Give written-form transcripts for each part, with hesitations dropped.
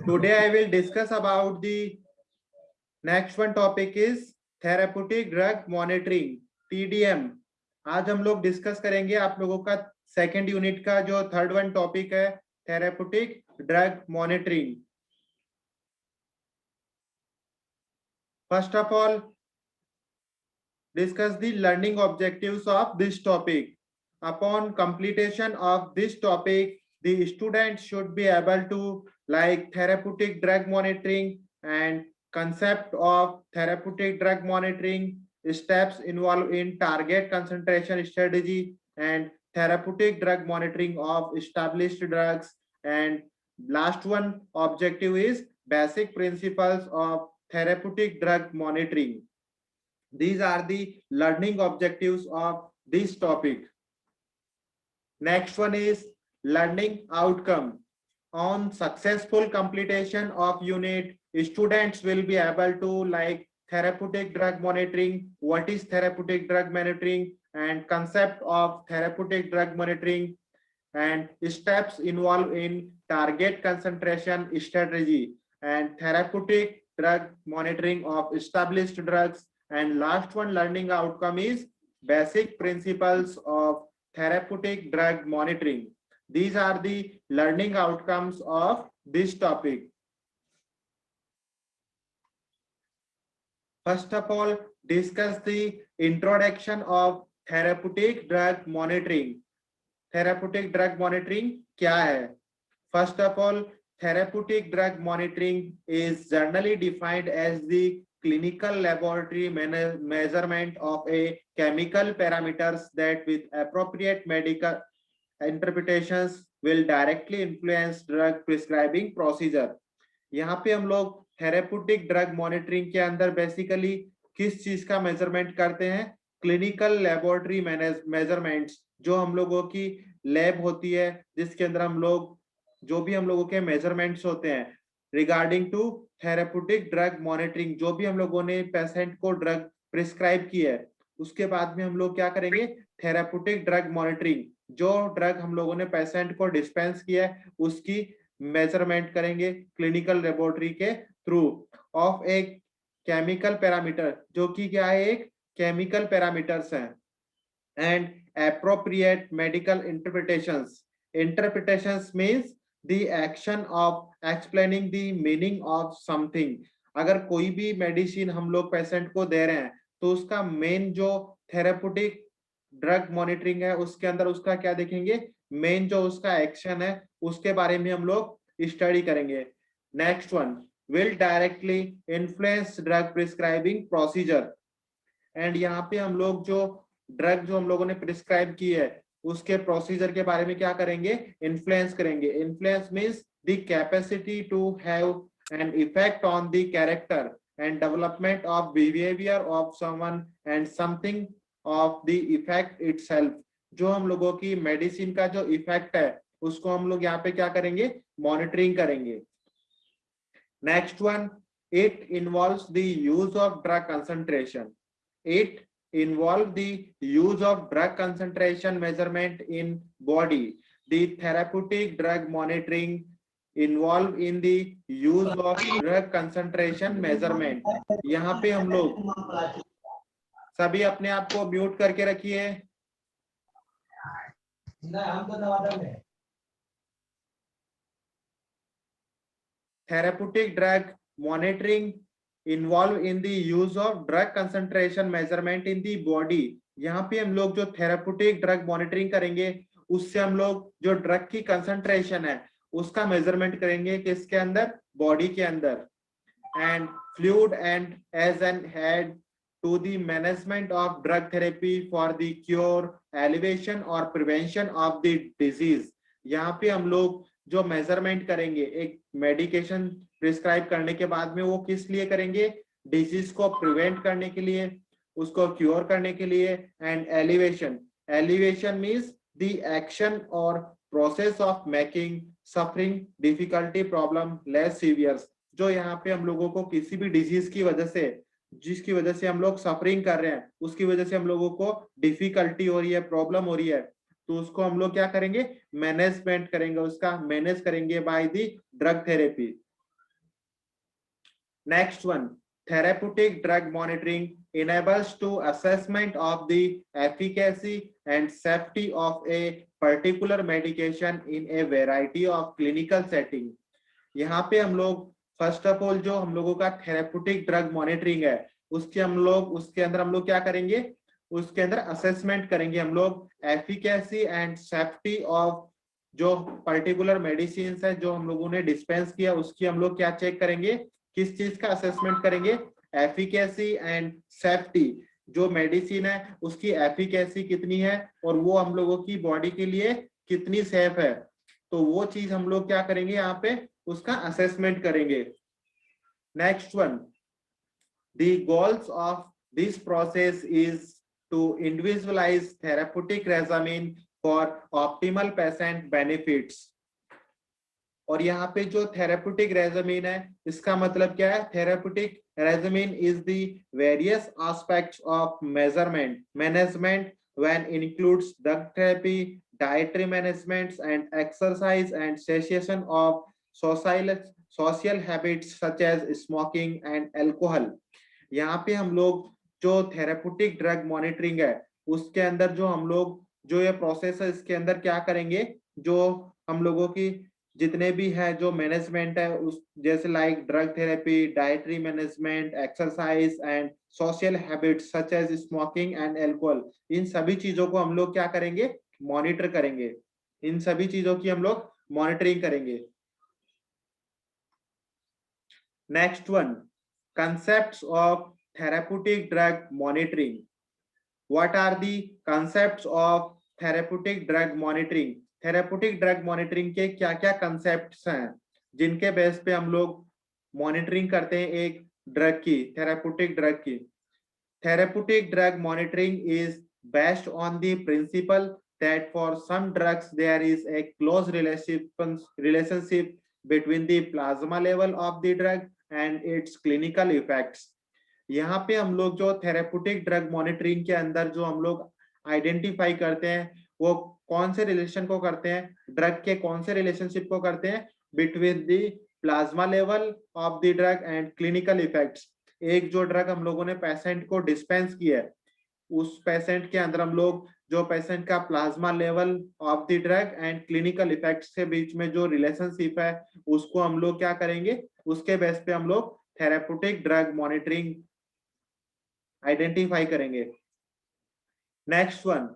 Today I will discuss about the next one topic is therapeutic drug monitoring TDM. आज हम लोग discuss करेंगे आप लोगों का सेकेंड यूनिट का जो थर्ड वन टॉपिक है therapeutic drug monitoring. First of all, discuss the learning objectives of this topic. Upon completion of this topic, the students should be able to like therapeutic drug monitoring and concept of therapeutic drug monitoring, steps involved in target concentration strategy and therapeutic drug monitoring of established drugs. And last one objective is basic principles of therapeutic drug monitoring. These are the learning objectives of this topic. Next one is learning outcome. On successful completion of unit, students will be able to like therapeutic drug monitoring, what is therapeutic drug monitoring and concept of therapeutic drug monitoring and steps involved in target concentration strategy and therapeutic drug monitoring of established drugs. And last one learning outcome is basic principles of therapeutic drug monitoring. These are the learning outcomes of this topic. First of all, discuss the introduction of therapeutic drug monitoring. Therapeutic drug monitoring क्या है? First of all, therapeutic drug monitoring is generally defined as the clinical laboratory measurement of a chemical parameters that with appropriate medical interpretations will directly influence drug prescribing procedure. यहाँ पे हम लोग therapeutic drug monitoring के अंदर basically किस चीज का measurement करते हैं? क्लिनिकल लेबोरेटरी मेजरमेंट्स, जो हम लोगों की लैब होती है जिसके अंदर हम लोग जो भी हम लोगों के मेजरमेंट्स होते हैं regarding to therapeutic drug monitoring, जो भी हम लोगों ने पेशेंट को ड्रग प्रिस्क्राइब की है उसके बाद में हम लोग क्या करेंगे? थेरेप्यूटिक ड्रग मॉनिटरिंग, जो ड्रग हम लोगों ने पेशेंट को डिस्पेंस किया है उसकी मेजरमेंट करेंगे क्लिनिकल लेबोरेटरी के थ्रू ऑफ एक केमिकल पैरामीटर, जो कि क्या है? एक केमिकल पैरामीटर्स हैं. And appropriate medical interpretations. Interpretations means the action of explaining the meaning of something. अगर कोई भी मेडिसिन हम लोग पेशेंट को दे रहे हैं तो उसका मेन जो थेरेप्यूटिक ड्रग मॉनिटरिंग है उसके अंदर उसका क्या देखेंगे? मेन जो उसका एक्शन है उसके बारे में हम लोग स्टडी करेंगे. Next one, will directly influence drug prescribing procedure. And यहाँ पे हम लोग जो ड्रग जो हम लोगों ने प्रिस्क्राइब की है उसके प्रोसीजर के बारे में क्या करेंगे? इन्फ्लुएंस करेंगे. Influence means the capacity to have an effect on the character and development of behavior of someone and something of the effect itself. जो हम लोगों की मेडिसिन का जो इफेक्ट है उसको हम लोग यहाँ पे क्या करेंगे? मॉनिटरिंग करेंगे. Next one, it involves the use of drug concentration. It involves the use of drug concentration measurement in body. The therapeutic drug monitoring involved in the use of drug concentration measurement. यहाँ पे हम लोग सभी अपने आप को mute करके रखिए. Therapeutic drug monitoring involved in the use of drug concentration measurement in the body. यहाँ पे हम लोग जो थेरेप्यूटिक ड्रग मॉनिटरिंग करेंगे उससे हम लोग जो ड्रग की कंसंट्रेशन है उसका मेजरमेंट करेंगे किसके अंदर? बॉडी के अंदर. And fluid and as an head to the management of drug therapy for the cure, elevation और प्रिवेंशन ऑफ द डिजीज. यहाँ पे हम लोग जो मेजरमेंट करेंगे एक मेडिकेशन प्रिस्क्राइब करने के बाद में वो किस लिए करेंगे? डिजीज को प्रिवेंट करने के लिए, उसको क्योर करने के लिए. And alleviation. Alleviation means the action और process of making suffering difficulty problem less severe. जो यहाँ पे हम लोगों को किसी भी डिजीज की वजह से, जिसकी वजह से हम लोग सफरिंग कर रहे हैं, उसकी वजह से हम लोगों को डिफिकल्टी हो रही है, प्रॉब्लम हो रही है, तो उसको हम लोग क्या करेंगे? मैनेजमेंट करेंगे, उसका मैनेज करेंगे by the drug therapy. Next one, therapeutic drug monitoring enables to assessment of the efficacy and safety of a particular medication in a variety of clinical setting. यहाँ पे हम लोग फर्स्ट ऑफ ऑल जो हम लोगों का therapeutic drug monitoring है उसके अंदर हम लोग क्या करेंगे, उसके अंदर असेसमेंट करेंगे हम लोग एफिकेसी एंड सेफ्टी ऑफ जो पर्टिकुलर मेडिसिन है जो हम लोगों ने डिस्पेंस किया उसकी हम लोग क्या चेक करेंगे, किस चीज का असेसमेंट करेंगे, एफिकेसी एंड सेफ्टी, जो मेडिसिन है उसकी एफिकेसी कितनी है और वो हम लोगों की बॉडी के लिए कितनी सेफ है, तो वो चीज हम लोग क्या करेंगे यहाँ पे उसका असेसमेंट करेंगे। Next one, the goals of this process is to individualise therapeutic regimen for optimal patient benefits. और यहाँ पे जो थेरेप्यूटिक रेजिमेन है इसका मतलब क्या है, therapeutic regimen is the various aspects of measurement management when includes drug therapy, dietary management and exercise and cessation of social habits such as smoking and alcohol। यहाँ पे हम लोग जो थेरेप्यूटिक ड्रग मॉनिटरिंग है उसके अंदर जो हम लोग जो ये प्रोसेस है इसके अंदर क्या करेंगे, जो हम लोगों की जितने भी है जो मैनेजमेंट है उस जैसे like drug therapy, dietary management, exercise and social habits such as smoking and alcohol, इन सभी चीजों को हम लोग क्या करेंगे, मॉनिटर करेंगे, इन सभी चीजों की हम लोग मॉनिटरिंग करेंगे। Next one, concepts of therapeutic drug monitoring। What are the concepts of therapeutic drug monitoring? Therapeutic drug monitoring के क्या क्या concepts हैं जिनके बेस पे हम लोग मॉनिटरिंग करते हैं एक ड्रग की, थेरेप्यूटिक ड्रग की। Therapeutic drug monitoring is based on the principle that for some drugs there is a close relationship between the plasma level of the drug and its clinical effects। यहाँ पे हम लोग जो therapeutic drug monitoring के अंदर जो हम लोग आइडेंटिफाई करते हैं वो कौन से रिलेशन को करते हैं, ड्रग के कौन से रिलेशनशिप को करते हैं, between the plasma level of the drug and clinical effects. एक जो ड्रग हम लोगों ने पेशेंट को डिस्पेंस किया है उस पेशेंट के अंदर हम लोग जो पेशेंट का plasma level of the drug and clinical effects के बीच में जो रिलेशनशिप है उसको हम लोग क्या करेंगे, उसके बेस पे हम लोग थेरेप्यूटिक ड्रग मॉनिटरिंग आइडेंटिफाई करेंगे। Next one,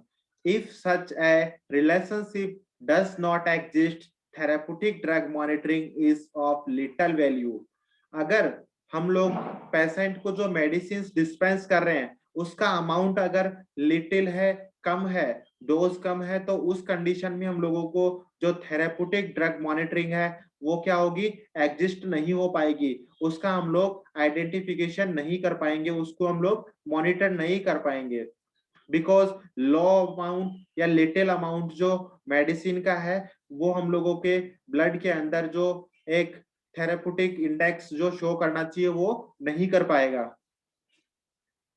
if such A relationship does not exist therapeutic drug monitoring is of little value. अगर हम लोग पेशेंट को जो मेडिसिन डिस्पेंस कर रहे हैं उसका अमाउंट अगर लिटिल है, कम है, डोज कम है, तो उस कंडीशन में हम लोगों को जो थेरेप्यूटिक ड्रग मॉनिटरिंग है वो क्या होगी, एग्जिस्ट नहीं हो पाएगी, उसका हम लोग आइडेंटिफिकेशन नहीं कर पाएंगे, उसको हम लोग मॉनिटर नहीं कर पाएंगे। बिकॉज लो अमाउंट या लिटिल अमाउंट जो मेडिसिन का है वो हम लोगों के ब्लड के अंदर जो एक थेरेप्यूटिक इंडेक्स जो शो करना चाहिए वो नहीं कर पाएगा।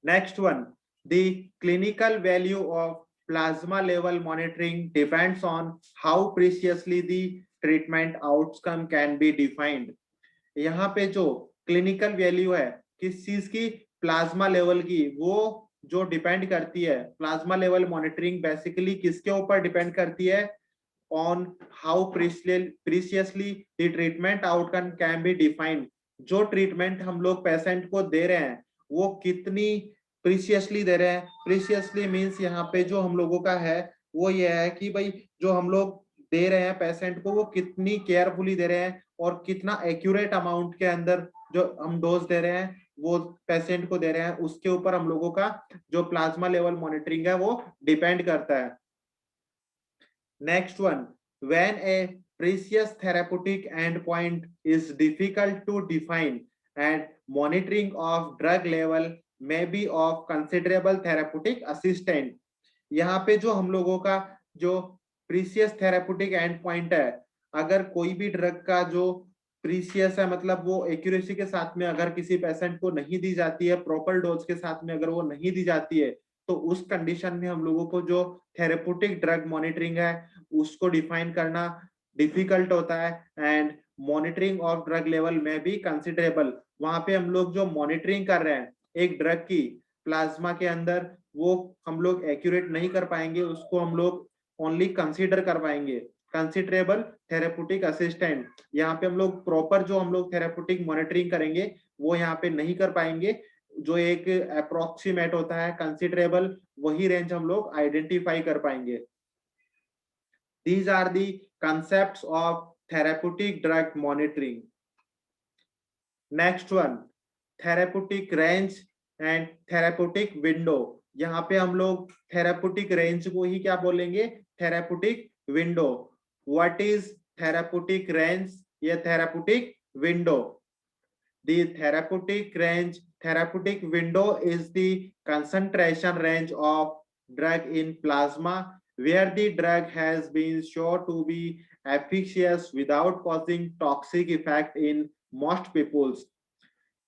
Next one, the clinical value of plasma level monitoring depends on how preciously the treatment outcome can be defined। यहाँ पे जो क्लिनिकल वैल्यू है किस चीज की, प्लाज्मा लेवल की, वो जो डिपेंड करती है, प्लाज्मा लेवल मॉनिटरिंग बेसिकली किसके ऊपर डिपेंड करती है, on how precisely the treatment outcome can be defined. जो ट्रीटमेंट हम लोग पेशेंट को दे रहे हैं वो कितनी प्रीसियसली दे रहे हैं। प्रीसियसली मींस यहाँ पे जो हम लोगों का है वो ये है कि भाई जो हम लोग दे रहे हैं पेशेंट को वो कितनी केयरफुली दे रहे हैं और कितना एक्यूरेट अमाउंट के अंदर जो हम डोज दे रहे हैं वो पेशेंट को दे रहे हैं, उसके ऊपर हम लोगों का जो प्लाज्मा लेवल मॉनिटरिंग है वो डिपेंड करता है। Next one, when A precious therapeutic endpoint is difficult to define and monitoring of drug level may be of considerable therapeutic assistance। यहाँ पे जो हम लोगों का जो प्रीसियस थेरेप्यूटिक एंड पॉइंट है, अगर कोई भी ड्रग का जो प्रीसियस है मतलब वो एक्यूरेसी के साथ में अगर किसी पेशेंट को नहीं दी जाती है, प्रॉपर डोज के साथ में अगर वो नहीं दी जाती है, तो उस कंडीशन में हम लोगों को जो थेरेप्यूटिक ड्रग मॉनिटरिंग है उसको डिफाइन करना डिफिकल्ट होता है and monitoring of drug level में भी कंसिडरेबल। वहां पे हम लोग जो मॉनिटरिंग कर रहे हैं एक ड्रग की प्लाज्मा के अंदर, वो हम लोग एक्यूरेट नहीं कर पाएंगे, उसको हम लोग ओनली कंसीडर कर पाएंगे। कंसिडरेबल थेरेपुटिक असिस्टेंट, यहाँ पे हम लोग प्रॉपर जो हम लोग थेरेपुटिक मॉनिटरिंग करेंगे वो यहाँ पे नहीं कर पाएंगे। जो एक अप्रोक्सीमेट होता है कंसिडरेबल, वही रेंज हम लोग आइडेंटिफाई कर पाएंगे। These are the concepts of therapeutic drug monitoring. Next one, therapeutic range and therapeutic window. यहाँ पे हम लोग therapeutic range को ही क्या बोलेंगे, therapeutic window. What is therapeutic range या therapeutic window? The therapeutic range, therapeutic window is the concentration range of drug in plasma where the drug has been shown to be efficacious without causing toxic effect in most peoples.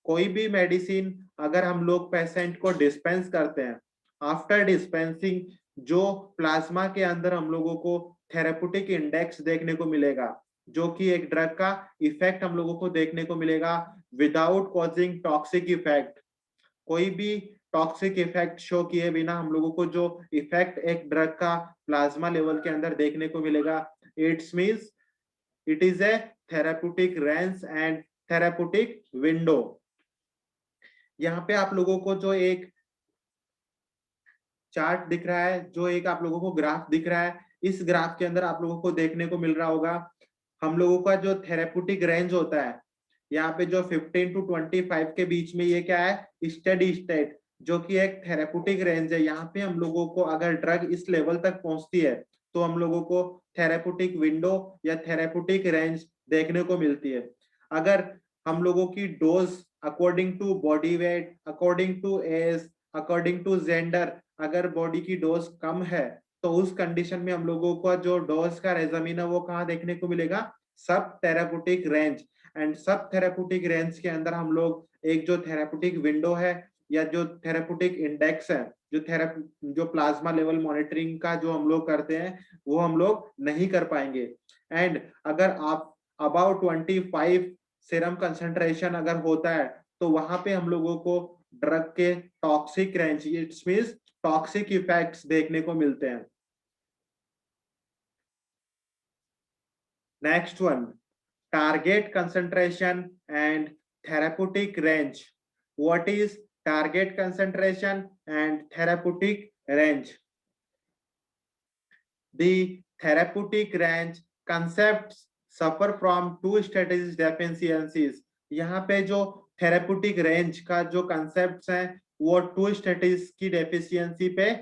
कोई भी medicine अगर हम लोग patient को dispense करते हैं, after dispensing जो plasma के अंदर हम लोगों को थेरेपुटिक इंडेक्स देखने को मिलेगा, जो कि एक ड्रग का इफेक्ट हम लोगों को देखने को मिलेगा विदाउट कॉजिंग टॉक्सिक इफेक्ट। कोई भी टॉक्सिक इफेक्ट शो किए बिना हम लोगों को जो इफेक्ट एक ड्रग का प्लाज्मा लेवल के अंदर देखने को मिलेगा, it's means it is a therapeutic range and therapeutic window. यहाँ पे आप लोगों को जो एक चार्ट दिख रहा है, जो एक आप लोगों को ग्राफ दिख रहा है, इस ग्राफ के अंदर आप लोगों को देखने को मिल रहा होगा हम लोगों का जो थेरेपुटिक रेंज होता है, यहाँ पे जो 15 to 25 के बीच में ये क्या है, स्टेडी स्टेट, जो कि एक थेरेपुटिक रेंज है। यहाँ पे हम लोगों को अगर ड्रग इस लेवल तक पहुंचती है तो हम लोगों को थेरेपुटिक विंडो या थेरेपुटिक रेंज देखने को मिलती है। अगर हम लोगों की dose according to body weight, according to age, according to gender, अगर बॉडी की डोज कम है तो उस कंडीशन में हम लोगों को जो डोज का रेजमीन है वो कहाँ देखने को मिलेगा, सब थेरेपुटिक रेंज। एंड सब थेरेपुटिक रेंज के अंदर हम लोग एक जो थेरेपुटिक विंडो है या जो थेरेपुटिक इंडेक्स है, जो प्लाज्मा लेवल मॉनिटरिंग का जो हम लोग करते हैं वो हम लोग नहीं कर पाएंगे। एंड अगर आप अबाउट 25 सीरम कंसंट्रेशन अगर होता है तो वहां पे हम लोगों को ड्रग के toxic range, it's means toxic effects देखने को मिलते हैं। Next one, target concentration and therapeutic range. What is target concentration and therapeutic range? The therapeutic range concepts suffer from two strategies deficiencies. यहाँ पे जो थेरेपुटिक रेंज का जो कंसेप्ट है वो टू स्ट्रेटेजीज की डेफिशिएंसी पे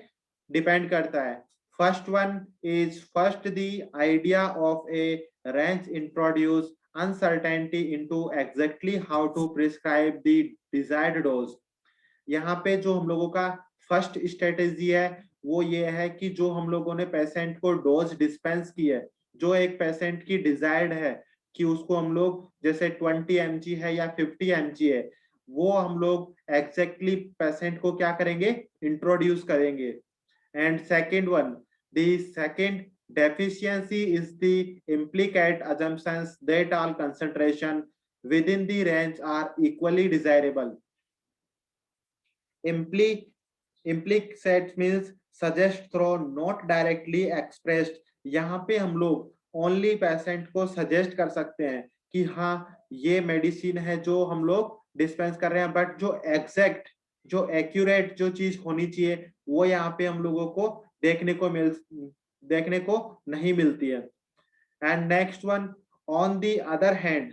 डिपेंड करता है। First one is first the idea of a range introduce uncertainty into exactly how to prescribe the desired dose. यहाँ पे जो हम लोगों का फर्स्ट स्ट्रेटेजी है वो ये है कि जो हम लोगों ने पेशेंट को डोज डिस्पेंस की है, जो एक पेशेंट की डिजायर्ड है कि उसको हम लोग जैसे 20 mg है या 50 mg है, वो हम लोग एग्जैक्टली पेशेंट को क्या करेंगे, इंट्रोड्यूस करेंगे। And second one, the second deficiency is the implicate assumptions that all concentration within the range are equally desirable. Implicit means suggest through not directly expressed। यहाँ पे हम लोग ओनली पेशेंट को suggest कर सकते हैं कि हाँ ये मेडिसिन है जो हम लोग डिस्पेंस कर रहे हैं, बट जो एग्जैक्ट, जो एक्यूरेट जो चीज होनी चाहिए वो यहाँ पे हम लोगों को देखने को नहीं मिलती है। And next one, on the other hand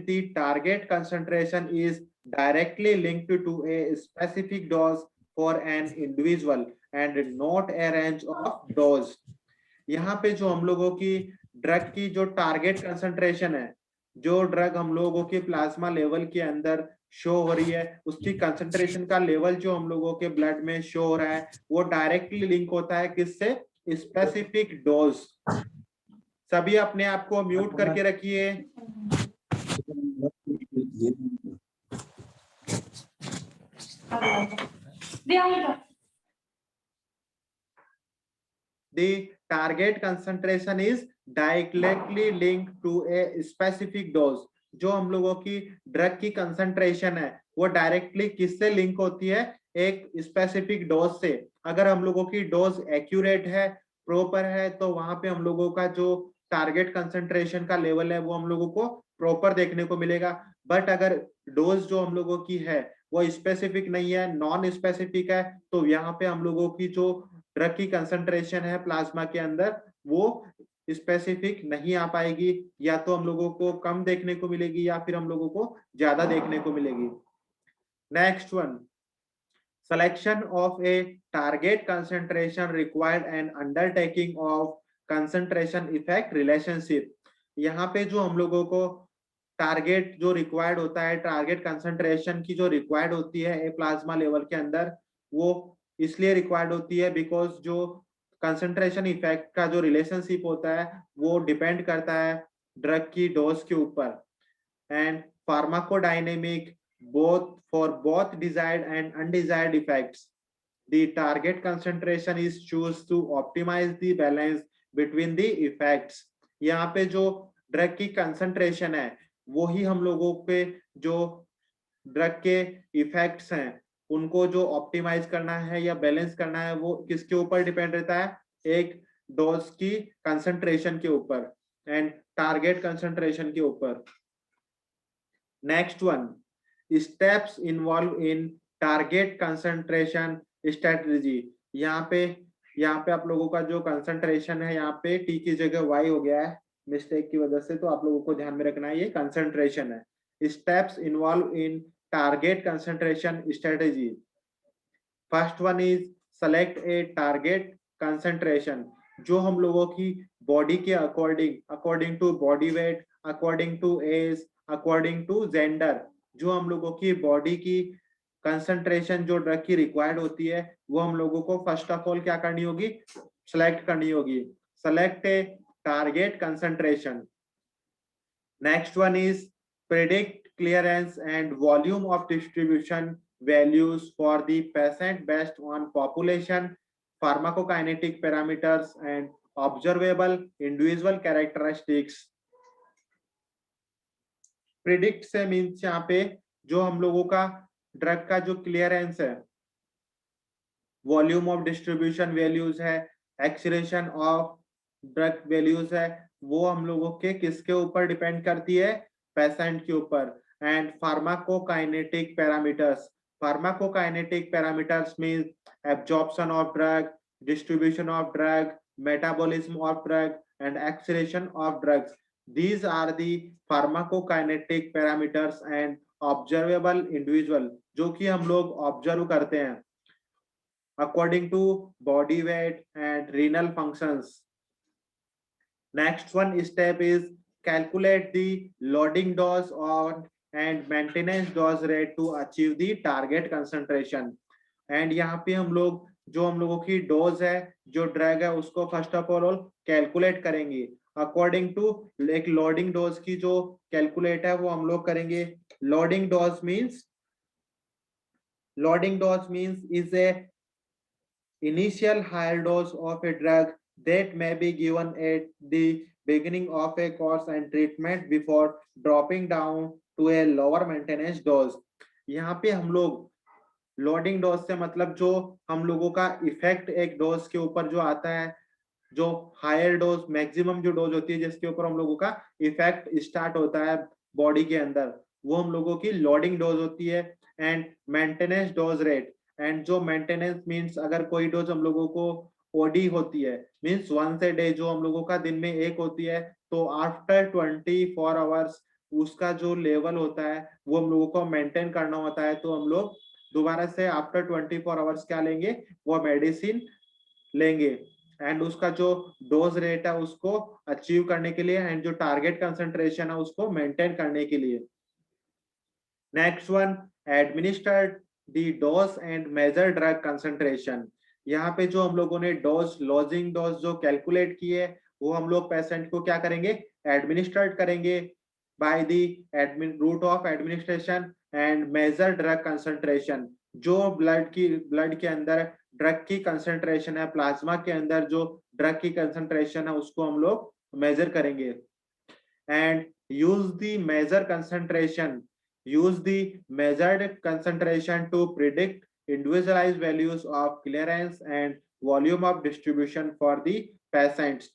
the target concentration is directly linked to a specific dose for an individual and not a range of dose। यहाँ पे जो हम लोगों की ड्रग की जो टारगेट कंसंट्रेशन है, जो ड्रग हम लोगों के प्लाज्मा लेवल के अंदर शो हो रही है, उसकी कंसंट्रेशन का लेवल जो हम लोगों के ब्लड में शो हो रहा है वो डायरेक्टली लिंक होता है किससे, स्पेसिफिक डोज। सभी अपने आप को म्यूट करके रखिए। The target concentration is directly link to a specific dose. जो हम लोगों की ड्रग की कंसंट्रेशन है वो डायरेक्टली किससे लिंक होती है, एक स्पेसिफिक डोज से। अगर हम लोगों की डोज एक्यूरेट है, प्रॉपर है, तो वहां पे हम लोगों का जो टारगेट कंसंट्रेशन का लेवल है वो हम लोगों को प्रॉपर देखने को मिलेगा। बट अगर डोज जो हम लोगों की है वो स्पेसिफिक नहीं है, नॉन स्पेसिफिक है, तो यहाँ पे हम लोगों की जो ड्रग की कंसंट्रेशन है प्लाज्मा के अंदर वो स्पेसिफिक नहीं आ पाएगी, या तो हम लोगों को कम देखने को मिलेगी या फिर हम लोगों को ज्यादा देखने को मिलेगी। Next one, selection of a target concentration required an undertaking of concentration effect relationship। यहाँ पे जो हम लोगों को टारगेट जो रिक्वायर्ड होता है, टारगेट कंसंट्रेशन की जो रिक्वायर्ड होती है ए प्लाज्मा लेवल के अंदर, वो इसलिए रिक्वायर्ड होती है बिकॉज जो कंसंट्रेशन इफेक्ट का जो रिलेशनशिप होता है वो डिपेंड करता है ड्रग की डोज के ऊपर। And pharmacodynamic both for both desired and undesired effects, the target concentration is choose to optimize the balance between the effects। यहाँ पे जो ड्रग की कंसंट्रेशन है वो ही हम लोगों पे जो ड्रग के इफेक्ट्स हैं उनको जो ऑप्टिमाइज करना है या बैलेंस करना है वो किसके ऊपर डिपेंड रहता है, एक डोज की कंसंट्रेशन के ऊपर एंड टारगेट कंसंट्रेशन के ऊपर। Next one, steps involved in target concentration strategy। यहाँ पे आप लोगों का जो कंसंट्रेशन है, यहाँ पे टी की जगह वाई हो गया है मिस्टेक की वजह से, तो आप लोगों को ध्यान में रखना है ये कंसंट्रेशन है। Steps involve in target concentration strategy. First one is select a target concentration. जो हम लोगों की बॉडी के according to body weight, according to age, according to gender, जो हम लोगों की बॉडी की कंसंट्रेशन जो ड्रग की रिक्वायर्ड होती है वो हम लोगों को फर्स्ट ऑफ ऑल क्या करनी होगी, सेलेक्ट करनी होगी। Select a target concentration. Next one is predict clearance and volume of distribution values for the patient based on population, pharmacokinetic parameters and observable individual characteristics। Predict से means यहाँ पे जो हम लोगों का ड्रग का जो क्लियरेंस है, वॉल्यूम ऑफ डिस्ट्रीब्यूशन वैल्यूज है, एक्सीलेशन ऑफ ड्रग वैल्यूज है, वो हम लोगों के किसके ऊपर डिपेंड करती है, पेशेंट के ऊपर। And pharmacokinetic parameters. Pharmacokinetic parameters means absorption of drug, distribution of drug, metabolism of drug and acceleration of drugs. These are the pharmacokinetic parameters and observable individual, जो कि हम लोग ऑब्जर्व करते हैं according to body weight and renal functions। Next one step is calculate the loading dose on and maintenance dose rate to achieve the target concentration। And यहाँ पे हम लोग जो हम लोगों की डोज है, जो ड्रग है, उसको फर्स्ट ऑफ ऑल कैलकुलेट करेंगे अकॉर्डिंग टू एक लोडिंग डोज की जो कैलकुलेट है वो हम लोग करेंगे। Loading dose means is a initial higher dose of a drug that may be given at the beginning of a course and treatment before dropping down to a lower maintenance dose। यहाँ पे हम लोग loading dose से मतलब जो हम लोगों का इफेक्ट एक डोज के ऊपर जो आता है, जो हायर डोज मैक्सिमम जो डोज होती है जिसके ऊपर हम लोगों का इफेक्ट स्टार्ट होता है बॉडी के अंदर, वो हम लोगों की लोडिंग डोज होती है। And maintenance dose rate, and जो मेंटेनेंस मींस अगर कोई डोज हम लोगों को ओडी होती है मींस वंस ए डे, जो हम लोगों का दिन में एक होती है, तो आफ्टर 24 आवर्स उसका जो लेवल होता है वो हम लोगों को मेंटेन करना होता है। तो हम लोग दोबारा से आफ्टर 24 आवर्स क्या लेंगे, वो मेडिसिन लेंगे एंड उसका जो डोज रेट है उसको अचीव करने के लिए एंड जो टारगेट कंसंट्रेशन है उसको मेंटेन करने के लिए। Next one, administered the dose and measure drug concentration. यहाँ पे जो हम लोगों ने डोज, लॉजिंग डोज जो कैलकुलेट की है वो हम लोग पेशेंट को क्या करेंगे, एडमिनिस्ट्रेट करेंगे by the route of administration and measure drug concentration. जो ब्लड के अंदर ड्रग की कंसंट्रेशन है, प्लाज्मा के अंदर जो ड्रग की कंसंट्रेशन है उसको हम लोग मेजर करेंगे। And use the measure concentration, use the measured concentration to predict individualized values of clearance and volume of distribution for the patients।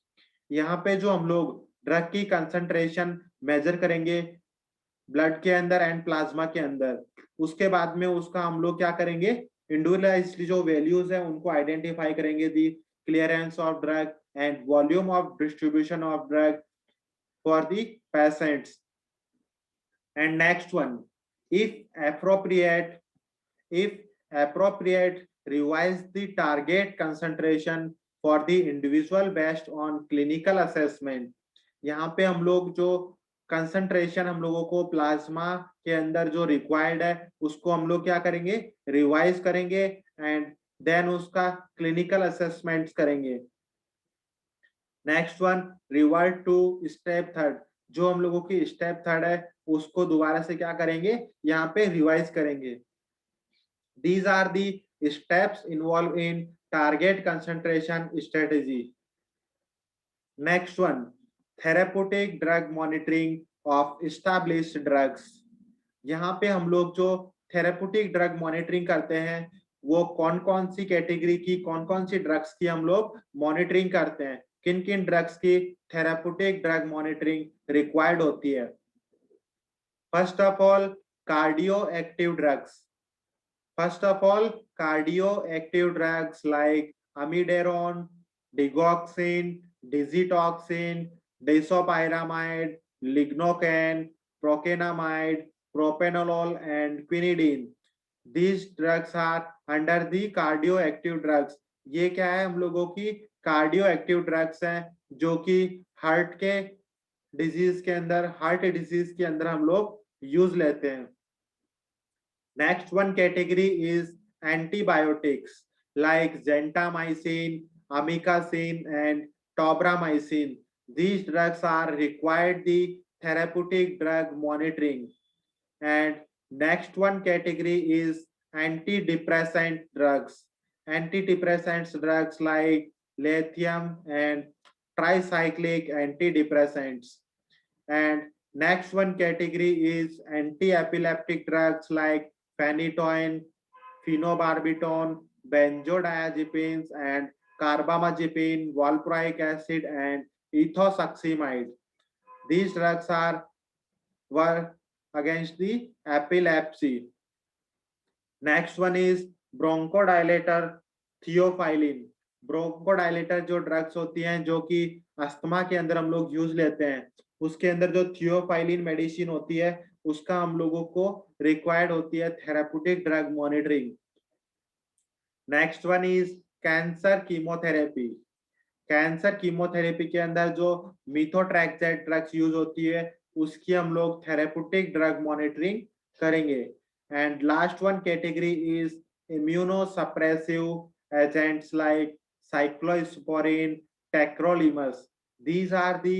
यहाँ पे जो हम लोग ड्रग की कंसंट्रेशन मेजर करेंगे ब्लड के अंदर एंड प्लाज्मा के अंदर, उसके बाद में उसका हम लोग क्या करेंगे, इंडिविजुअलाइज्ड जो वैल्यूज है उनको आइडेंटिफाई करेंगे, the clearance of drug and volume of distribution of drug for the patients. And next one, if appropriate, if appropriate, revise the target concentration for the individual based on clinical assessment। यहाँ पे हम लोग जो concentration हम लोगों को plasma के अंदर जो रिक्वायर्ड है उसको हम लोग क्या करेंगे, रिवाइज करेंगे एंड देन उसका क्लिनिकल असेसमेंट्स करेंगे। Next one, revert to step third, जो हम लोगों की स्टेप थर्ड है उसको दोबारा से क्या करेंगे, यहाँ पे रिवाइज करेंगे। These are the steps involve in target concentration strategy. Next one, therapeutic drug monitoring of established drugs. यहाँ पे हम लोग जो थेरेप्यूटिक ड्रग मॉनिटरिंग करते हैं वो कौन कौन सी कैटेगरी की, कौन कौन सी ड्रग्स की हम लोग मॉनिटरिंग करते हैं, किन किन ड्रग्स की थेरेप्यूटिक ड्रग मॉनिटरिंग रिक्वायर्ड होती है। First of all cardio active drugs, first of all cardio active drugs like amiodarone, digoxin, digitoxin, disopyramide, lignocaine, procainamide, propranolol and quinidine। These drugs are under the cardioactive drugs। ये क्या है, हम लोगों की cardio active drugs हैं जो कि heart के डिजीज के अंदर, हार्ट डिजीज के अंदर हम लोग यूज लेते हैं। Next one category is antibiotics like gentamicin, amikacin and tobramycin. These drugs are required the therapeutic drug monitoring। And next one category is antidepressant drugs, antidepressants drugs like lithium and tricyclic antidepressants। And next one category is anti-epileptic drugs like phenytoin, phenobarbital, benzodiazepines and carbamazepine, valproic acid and ethosuximide। These drugs are were against the epilepsy। Next one is bronchodilator theophylline. Bronchodilator जो drugs होती हैं जो कि asthma के अंदर हम लोग use लेते हैं, उसके अंदर जो थियोफाइलिन मेडिसिन होती है उसका हम लोगों को रिक्वायर्ड होती है therapeutic drug monitoring. Next one is cancer chemotherapy. Cancer chemotherapy के अंदर जो मिथोट्रैक्सेट ड्रग्स यूज होती है उसकी हम लोग थेरेप्यूटिक ड्रग मॉनिटरिंग करेंगे। And last one category is immunosuppressive agents like cyclosporin, tacrolimus. these are the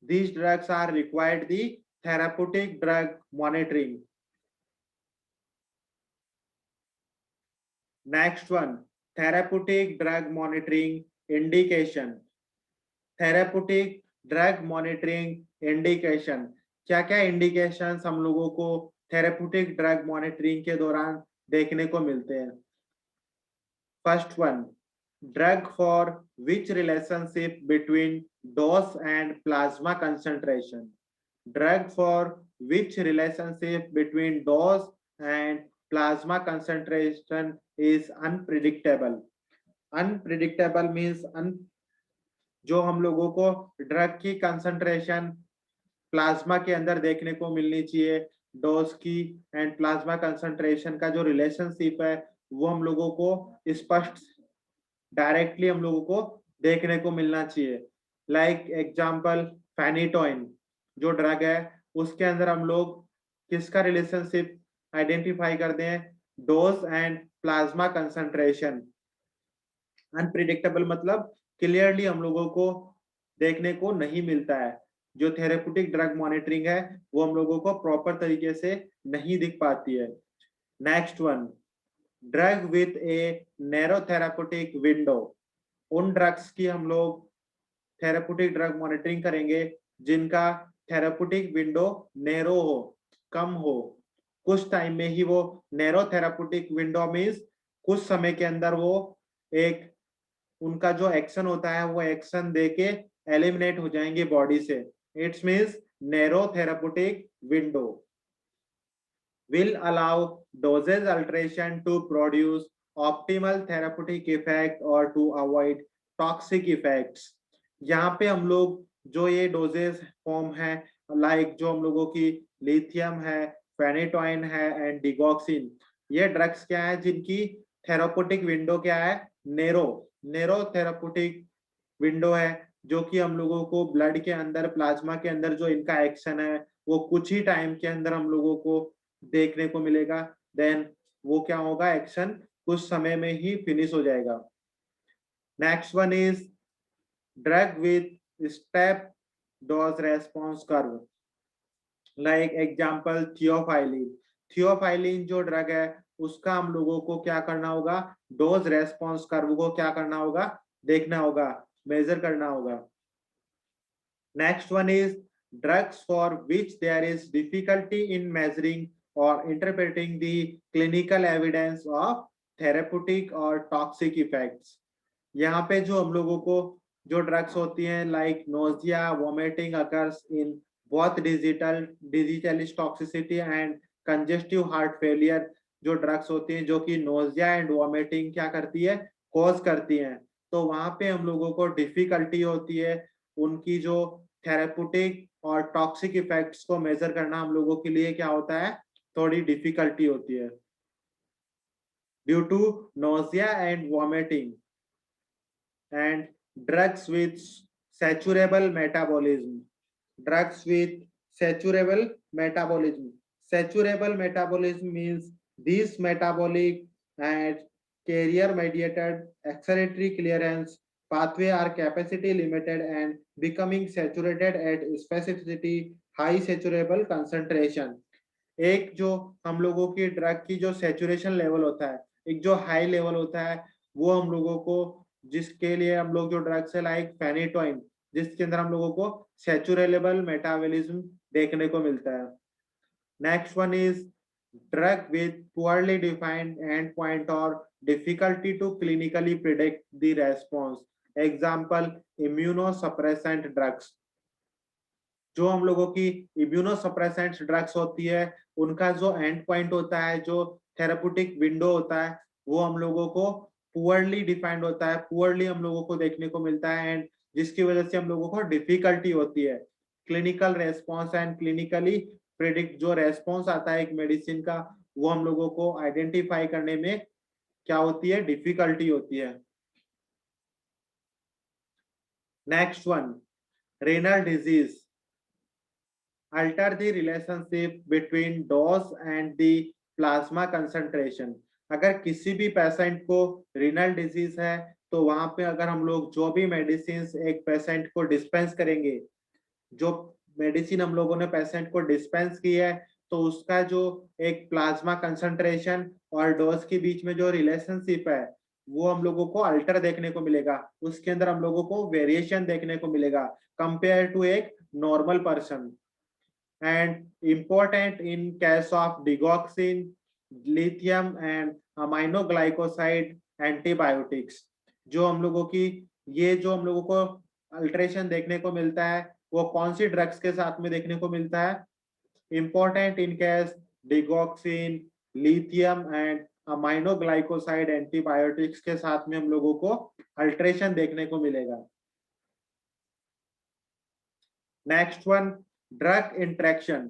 these drugs are required the therapeutic drug monitoring। next one, therapeutic drug monitoring indication। Therapeutic drug monitoring indication, क्या क्या indications हम लोगों को therapeutic drug monitoring के दौरान देखने को मिलते हैं। First one, drug for which relationship between dose and plasma concentration. Drug for which relationship between dose and plasma concentration is unpredictable. Unpredictable means जो हम लोगों को ड्रग की कंसंट्रेशन प्लाज्मा के अंदर देखने को मिलनी चाहिए, डोज की एंड प्लाज्मा कंसंट्रेशन का जो रिलेशनशिप है वो हम लोगों को स्पष्ट डायरेक्टली हम लोगों को देखने को मिलना चाहिए। लाइक एग्जांपल फेनिटोइन जो ड्रग है उसके अंदर हम लोग किसका रिलेशनशिप आइडेंटिफाई करते हैं, dose and plasma concentration. Unpredictable मतलब क्लियरली हम लोगों को देखने को नहीं मिलता है, जो थेरेप्यूटिक ड्रग मॉनिटरिंग है वो हम लोगों को प्रॉपर तरीके से नहीं दिख पाती है। Next one, drug with a narrow therapeutic window, उन ड्रग्स की हम लोग थेराप्यूटिक ड्रग मॉनिटरिंग करेंगे जिनका थेराप्यूटिक विंडो नैरो हो, कम हो, कुछ टाइम में ही वो नैरो थेराप्यूटिक विंडो मीन्स कुछ समय के अंदर वो एक उनका जो एक्शन होता है वो एक्शन देके एलिमिनेट हो जाएंगे बॉडी से। It's means narrow therapeutic window will allow dosage alteration to produce optimal therapeutic effect or to avoid toxic effects। यहाँ पे हम लोग जो ये डोजेस फॉर्म है, लाइक जो हम लोगों की लिथियम है, फेनिटोइन है एंड डिगॉक्सिन, ये ड्रग्स क्या है जिनकी थेराप्यूटिक विंडो क्या है, नेरो नेरो थेराप्यूटिक विंडो है, जो कि हम लोगों को ब्लड के अंदर, प्लाज्मा के अंदर जो इनका एक्शन है वो कुछ ही टाइम के अंदर हम लोगों को देखने को मिलेगा। देन वो क्या होगा, एक्शन कुछ समय में ही फिनिश हो जाएगा। Next one is drug with step dose response curve, like example theophylline. Theophylline जो ड्रग है उसका हम लोगों को क्या करना होगा, डोज रेस्पॉन्स कर्व को क्या करना होगा, देखना होगा, मेजर करना होगा। Next one is drugs for which there is difficulty in measuring or interpreting the clinical evidence of therapeutic or toxic effects। यहाँ पे जो हम लोगों को जो ड्रग्स होती हैं like nausea, vomiting occurs in both digitalis toxicity and congestive heart failure, जो ड्रग्स होती हैं जो कि नोजिया एंड वोमिटिंग क्या करती है, कॉज करती हैं, तो वहां पे हम लोगों को डिफिकल्टी होती है उनकी जो थेराप्यूटिक और टॉक्सिक इफेक्ट्स को मेजर करना हम लोगों के लिए क्या होता है, थोड़ी डिफिकल्टी होती है due to nausea and vomiting. And drugs with saturable metabolism, drugs with saturable metabolism, saturable metabolism means these metabolic and carrier mediated excretory clearance pathway are capacity limited and becoming saturated at specificity high saturable concentration। एक जो हम लोगों की drug की जो saturation level होता है, एक जो हाई लेवल होता है, वो हम लोगों को, जिसके लिए हम लोग जो ड्रग्स है लाइक फेनिटोइन, जिसके अंदर हम लोगों को सैचुरेबल मेटाबॉलिज्म देखने को मिलता है। Next one is drug with poorly defined end point और difficulty to clinically predict the response, example immunosuppressant drugs. जो हम लोगों की इम्यूनोसप्रेसेंट ड्रग्स होती है उनका जो एंड पॉइंट होता है, जो थेराप्यूटिक विंडो होता है, वो हम लोगों को पुअरली डिफाइंड होता है, पुअरली हम लोगों को देखने को मिलता है एंड जिसकी वजह से हम लोगों को डिफिकल्टी होती है clinical response and clinically predict, जो रेस्पॉन्स आता है एक मेडिसिन का वो हम लोगों को आइडेंटिफाई करने में क्या होती है, डिफिकल्टी होती है। Next one, renal disease alter the relationship between dose and the plasma concentration। अगर किसी भी पेशेंट को रीनल डिजीज है तो वहां पे अगर हम लोग जो भी मेडिसिन एक पेशेंट को डिस्पेंस करेंगे, जो मेडिसिन हम लोगों ने पेशेंट को डिस्पेंस की है, तो उसका जो एक प्लाज्मा कंसंट्रेशन और डोज के बीच में जो रिलेशनशिप है वो हम लोगों को अल्टर देखने को मिलेगा, उसके अंदर हम लोगों को वेरिएशन देखने को मिलेगा कंपेयर टू एक normal person. and important in case of digoxin, lithium and aminoglycoside antibiotics। जो हम लोगों की ये जो हम लोगों को अल्ट्रेशन देखने को मिलता है वो कौन सी ड्रग्स के साथ में देखने को मिलता है, important in case digoxin, lithium and aminoglycoside antibiotics के साथ में हम लोगों को अल्ट्रेशन देखने को मिलेगा। Next one, drug interaction,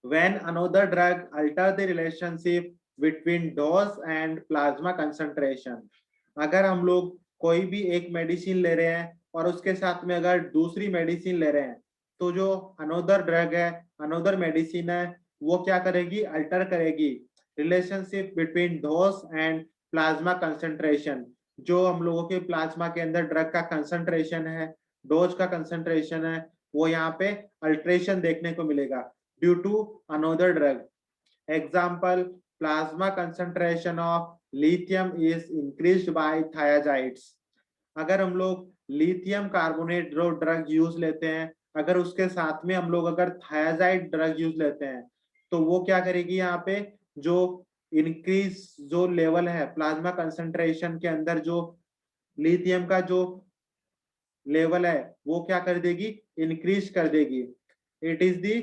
when another drug alter the relationship between dose and plasma concentration। अगर हम लोग कोई भी एक मेडिसिन ले रहे हैं और उसके साथ में अगर दूसरी मेडिसिन ले रहे हैं तो जो अनोदर ड्रग है, अनोदर मेडिसिन है, वो क्या करेगी, अल्टर करेगी relationship between dose and plasma concentration. जो हम लोगों के प्लाज्मा के अंदर ड्रग का कंसंट्रेशन है, डोज का कंसंट्रेशन है, वो यहाँ पे अल्ट्रेशन देखने को मिलेगा due to another drug. Example plasma concentration of lithium is increased by thiazides. अगर हम लोग लिथियम कार्बोनेट जो ड्रग यूज लेते हैं, अगर उसके साथ में हम लोग अगर थायाजाइड ड्रग यूज लेते हैं, तो वो क्या करेगी, यहाँ पे जो इंक्रीज जो लेवल है प्लाज्मा कंसंट्रेशन के अंदर, जो लिथियम का जो लेवल है वो क्या कर देगी, इंक्रीज कर देगी. It is the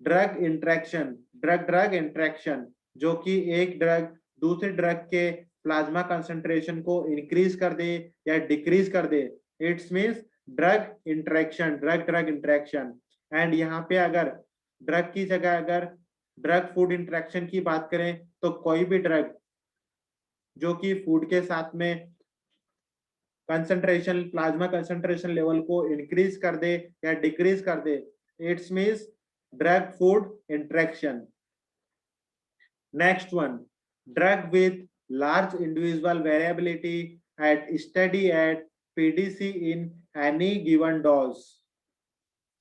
drug interaction, drug drug interaction, जो कि एक ड्रग दूसरे ड्रग के प्लाज्मा कंसंट्रेशन को इंक्रीज कर दे या डिक्रीज कर दे. It's means drug interaction, drug drug interaction. And यहाँ पे अगर ड्रग की जगह अगर ड्रग फूड इंट्रैक्शन की बात करें, तो कोई भी ड्रग जो कि फूड के साथ में कंसंट्रेशन, प्लाज्मा कंसंट्रेशन लेवल को इंक्रीज कर दे या डिक्रीज कर दे, it's means drug food interaction. Next one, drug with large individual variability at study at PDC in any given dose.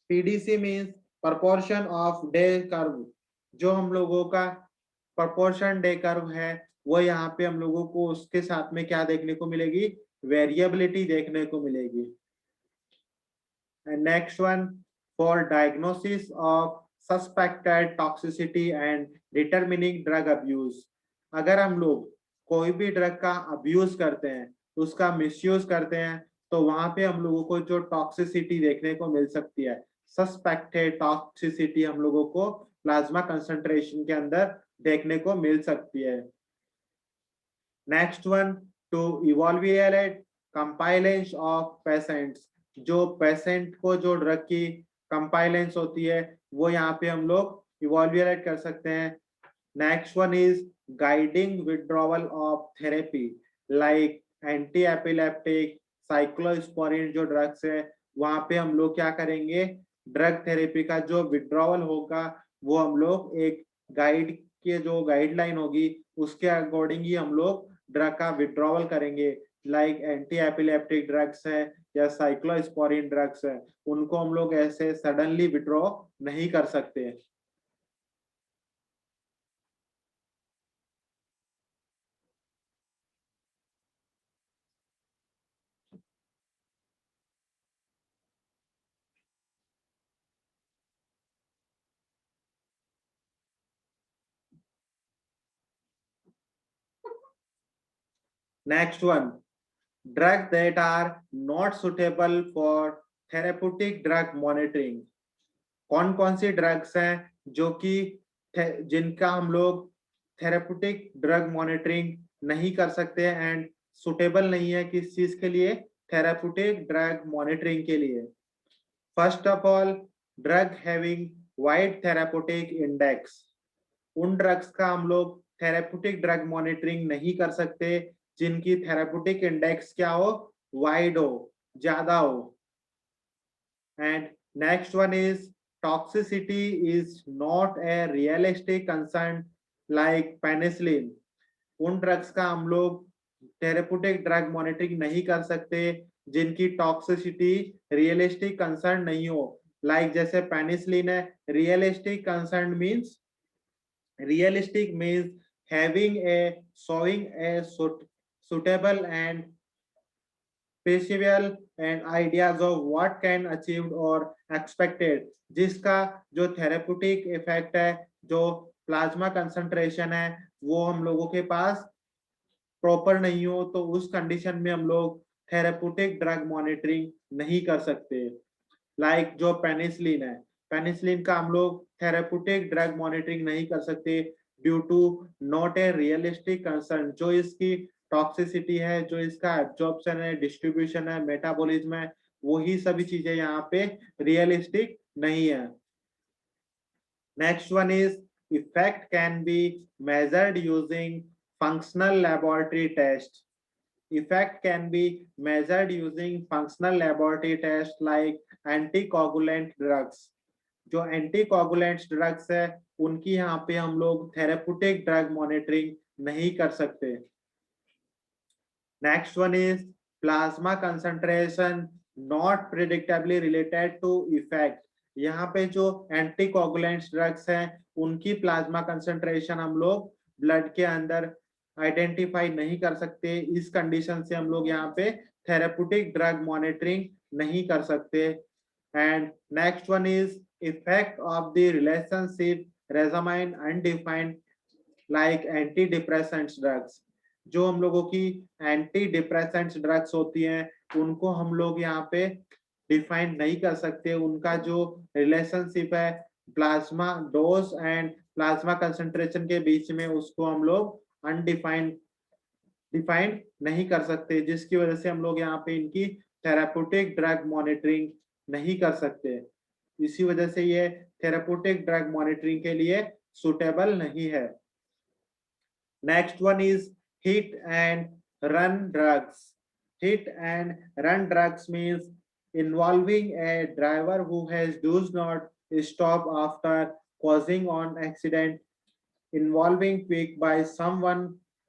PDC means proportion of day curve. जो हम लोगों का proportion day curve है, वो यहाँ पे हम लोगों को उसके साथ में क्या देखने को मिलेगी, variability देखने को मिलेगी. And next one, for diagnosis of suspected toxicity and determining drug abuse. अगर हम लोग कोई भी ड्रग का अब्यूज करते हैं, उसका मिसयूज करते हैं, तो वहां पे हम लोगों को जो टॉक्सिसिटी देखने को मिल सकती है, सस्पेक्टेड टॉक्सिसिटी हम लोगों को प्लाज्मा कंसंट्रेशन के अंदर देखने को मिल सकती है. Next one, to evaluate compliance of patients. जो पेशेंट को जो ड्रग की कंपाइलेंस होती है, वो यहाँ पे हम लोग इवॉल्युएट कर सकते हैं. Next one is guiding withdrawal of therapy like anti-epileptic, cyclosporin जो ड्रग्स है, वहां पे हम लोग क्या करेंगे, ड्रग थेरेपी का जो विड्रॉवल होगा वो हम लोग एक गाइड के जो गाइडलाइन होगी उसके अकॉर्डिंग ही हम लोग ड्रग का विड्रॉवल करेंगे. लाइक एंटी एपिलेप्टिक ड्रग्स है या साइक्लोस्पोरिन ड्रग्स है, उनको हम लोग ऐसे सडनली विड्रॉ नहीं कर सकते. Next one, drugs that are not suitable for therapeutic drug monitoring. कौन कौन सी ड्रग्स हैं जो कि जिनका हम लोग थेरेप्यूटिक ड्रग मॉनिटरिंग नहीं कर सकते एंड सुटेबल नहीं है किस चीज के लिए, थेरेप्यूटिक ड्रग मॉनिटरिंग के लिए. First of all, drug having wide therapeutic index. उन ड्रग्स का हम लोग थेरेप्यूटिक ड्रग मॉनिटरिंग नहीं कर सकते जिनकी थेरेप्यूटिक इंडेक्स क्या हो, वाइड हो, ज्यादा हो. And next one is toxicity is not a realistic concern like penicillin. उन ड्रग्स का हम लोग थेरेप्यूटिक ड्रग मॉनिटरिंग नहीं कर सकते जिनकी टॉक्सिसिटी रियलिस्टिक कंसर्न नहीं हो. लाइक जैसे पेनिसिलिन है, realistic concern means, realistic means having a showing a suitable and special and ideas of what can achieved or expected. जिसका जो थेरेप्यूटिक इफेक्ट है, जो प्लाज्मा कंसंट्रेशन है, वो हम लोगों के पास प्रॉपर नहीं हो, तो उस कंडीशन में हम लोग थेरेप्यूटिक ड्रग मॉनिटरिंग नहीं कर सकते. लाइक जो पेनिसिलिन है, पेनिसिलिन का हम लोग थेरेप्यूटिक ड्रग मॉनिटरिंग नहीं कर सकते due to not a realistic concern. जो इसकी टॉक्सिसिटी है, जो इसका एब्जॉर्प्शन है, डिस्ट्रीब्यूशन है, मेटाबॉलिज्म है, वही सभी चीजें यहाँ पे रियलिस्टिक नहीं है. Next one is effect can be measured using functional laboratory test. Effect can be measured using functional laboratory tests like anticoagulant drugs. जो anticoagulant drugs है, उनकी यहाँ पे हम लोग therapeutic drug monitoring नहीं कर सकते. Next one is plasma concentration not predictably related to effect. यहाँ पे जो anticoagulant drugs हैं, उनकी plasma concentration हम लोग ब्लड के अंदर आइडेंटिफाई नहीं कर सकते, इस कंडीशन से हम लोग यहाँ पे थेरेप्यूटिक ड्रग मॉनिटरिंग नहीं कर सकते। And next one is effect of the relationship regimen undefined like anti depressants drugs. जो हम लोगों की एंटी डिप्रेसेंट्स ड्रग्स होती हैं उनको हम लोग यहाँ पे डिफाइन नहीं कर सकते, उनका जो रिलेशनशिप है plasma dose and plasma concentration के बीच में उसको हम लोग अनडिफाइंड डिफाइंड नहीं कर सकते, जिसकी वजह से हम लोग यहाँ पे इनकी थेराप्यूटिक ड्रग मॉनिटरिंग नहीं कर सकते। इसी वजह से ये थेराप्यूटिक ड्रग मॉनिटरिंग के लिए सुटेबल नहीं है। Next one is hit and run drugs. Hit and run drugs means involving a driver who has does not stop after causing an accident, involving quick by someone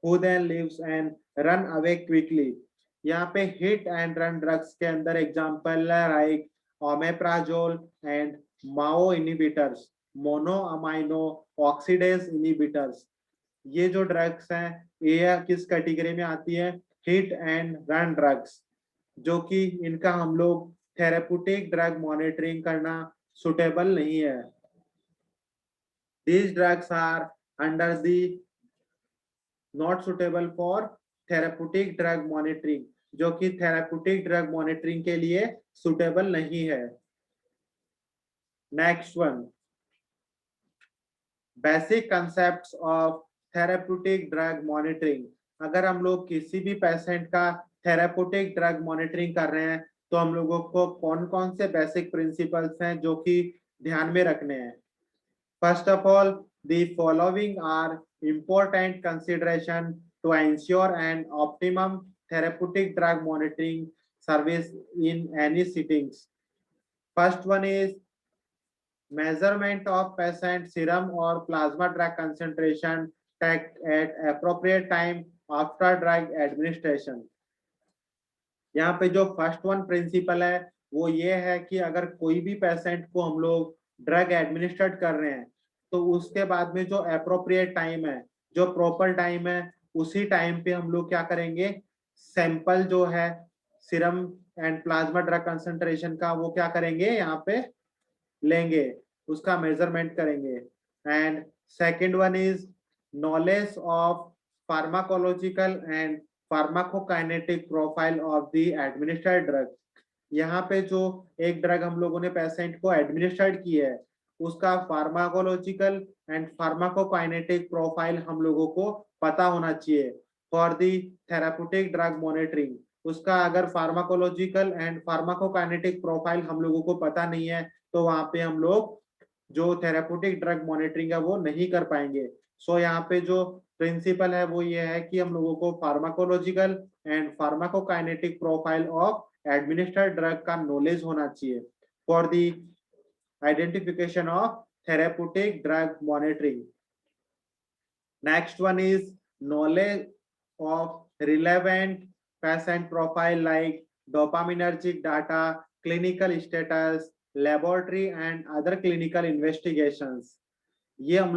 who then leaves and run away quickly। यहाँ पे hit and run drugs के अंदर example है like omeprazole and Mao inhibitors, mono amino oxidase inhibitors. ये जो drugs हैं ये किस कैटेगरी में आती है? हिट एंड रन ड्रग्स, जो कि इनका हम लोग थेरेप्यूटिक ड्रग मॉनिटरिंग करना सुटेबल नहीं है। These drugs are under the not suitable for therapeutic drug monitoring, जो कि थेरेप्यूटिक ड्रग मॉनिटरिंग के लिए सुटेबल नहीं है। Next one, basic concepts of therapeutic drug monitoring. अगर हम लोग किसी भी पेशेंट का थेरेप्यूटिक ड्रग मॉनिटरिंग कर रहे हैं तो हम लोगों को कौन कौन से बेसिक प्रिंसिपल्स हैं जो कि ध्यान में रखने हैं? First of all, the following are important consideration to ensure an optimum therapeutic drug monitoring service in any settings. First one is measurement of patient serum or plasma drug concentration taken at appropriate time after drug administration। यहाँ पे जो first one principal है वो ये है कि अगर कोई भी पेशेंट को हम लोग ड्रग एडमिनिस्ट्रेट कर रहे हैं तो उसके बाद में जो अप्रोप्रिएट टाइम है, जो प्रॉपर टाइम है, उसी टाइम पे हम लोग क्या करेंगे, सैंपल जो है serum and plasma drug concentration का वो क्या करेंगे, यहाँ पे लेंगे, उसका मेजरमेंट करेंगे। And second one is knowledge of pharmacological and pharmacokinetic profile of the administered drug. यहाँ पे जो एक ड्रग हम लोगों ने पेशेंट को एडमिनिस्ट्रेट की है उसका फार्माकोलॉजिकल एंड फार्माकोकाइनेटिक प्रोफाइल हम लोगों को पता होना चाहिए for the therapeutic drug monitoring. उसका अगर फार्माकोलॉजिकल एंड फार्माकोकाइनेटिक प्रोफाइल हम लोगों को पता नहीं है तो वहां पे हम लोग जो थेराप्यूटिक ड्रग मॉनिटरिंग है वो नहीं कर पाएंगे। सो यहाँ पे जो प्रिंसिपल है वो ये है कि हम लोगों को pharmacological and pharmacokinetic profile of administered drug का नॉलेज होना चाहिए for the identification of therapeutic drug monitoring। Next one is knowledge of relevant patient profile like dopaminergic data, clinical status, laboratory and other clinical investigations। ये हम